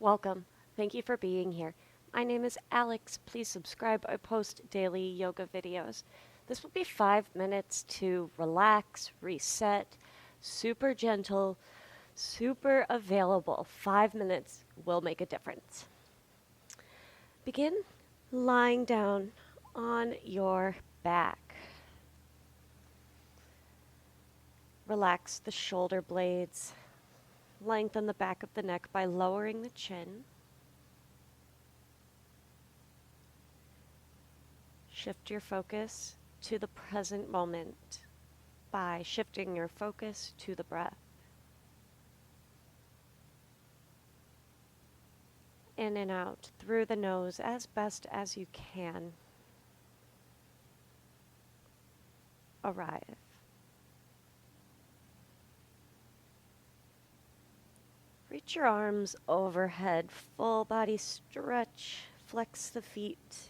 Welcome. Thank you for being here. My name is Alex. Please subscribe. I post daily yoga videos. This will be 5 minutes to relax, reset, super gentle, super available. 5 minutes will make a difference. Begin lying down on your back. Relax the shoulder blades. Lengthen the back of the neck by lowering the chin. Shift your focus to the present moment by shifting your focus to the breath. In and out through the nose as best as you can. Arrive. Reach your arms overhead, full body stretch, flex the feet.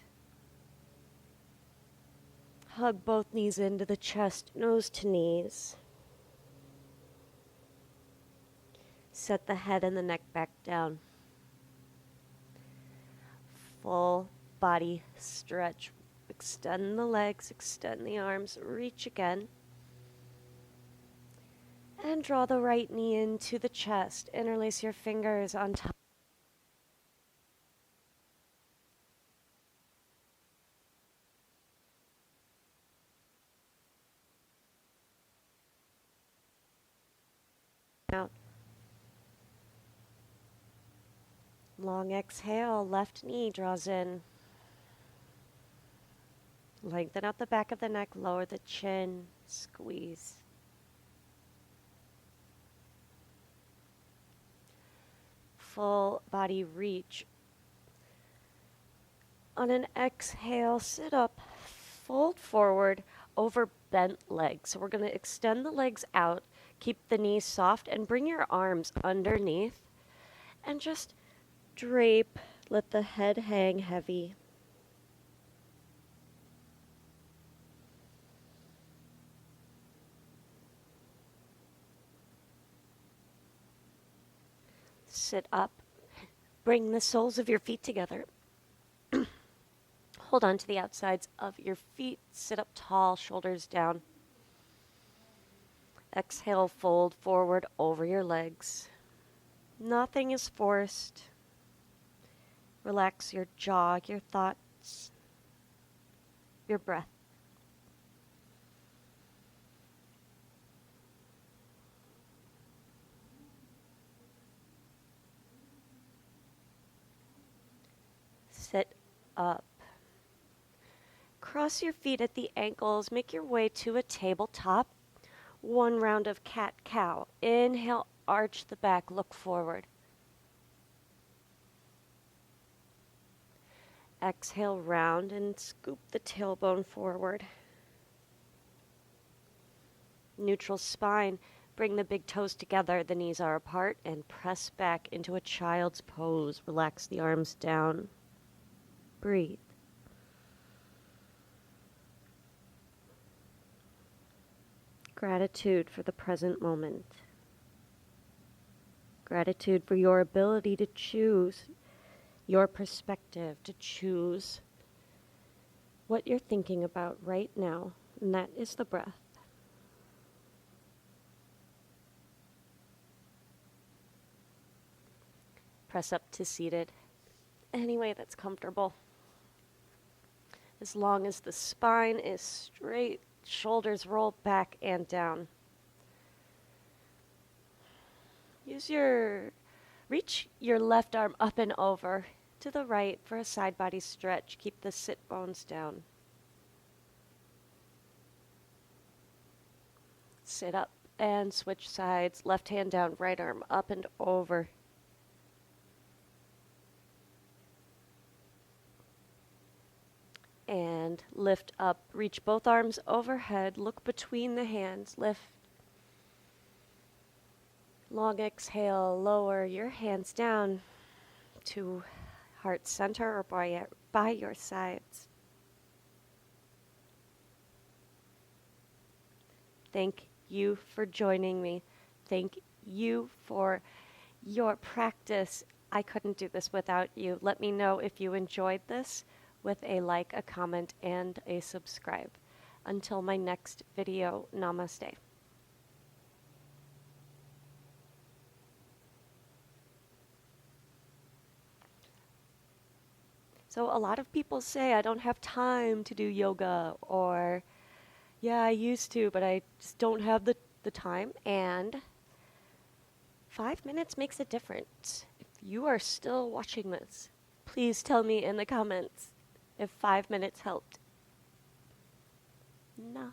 Hug both knees into the chest, nose to knees. Set the head and the neck back down. Full body stretch. Extend the legs, extend the arms, reach again. And draw the right knee into the chest. Interlace your fingers on top. Out. Long exhale, left knee draws in. Lengthen out the back of the neck, lower the chin, squeeze. Full body reach. On an exhale, sit up, fold forward over bent legs. So we're going to extend the legs out, keep the knees soft, and bring your arms underneath. And just drape, let the head hang heavy. Sit up, bring the soles of your feet together. Hold on to the outsides of your feet. Sit up tall, shoulders down. Exhale, fold forward over your legs. Nothing is forced. Relax your jaw, your thoughts, your breath. Sit up. Cross your feet at the ankles. Make your way to a tabletop. One round of cat-cow. Inhale, arch the back, look forward. Exhale, round and scoop the tailbone forward. Neutral spine. Bring the big toes together, the knees are apart, and press back into a child's pose. Relax the arms down. Breathe. Gratitude for the present moment. Gratitude for your ability to choose your perspective, to choose what you're thinking about right now, and that is the breath. Press up to seated any way that's comfortable. As long as the spine is straight, shoulders roll back and down. Reach your left arm up and over to the right for a side body stretch. Keep the sit bones down. Sit up and switch sides. Left hand down, right arm up and over. And lift up. Reach both arms overhead. Look between the hands. Lift. Long exhale. Lower your hands down to heart center or by your sides. Thank you for joining me. Thank you for your practice I couldn't do this without you. Let me know if you enjoyed this with a like, a comment, and a subscribe. Until my next video, namaste. So a lot of people say I don't have time to do yoga, or yeah, I used to, but I just don't have the time. And 5 minutes makes a difference. If you are still watching this, please tell me in the comments if 5 minutes helped. Namaste.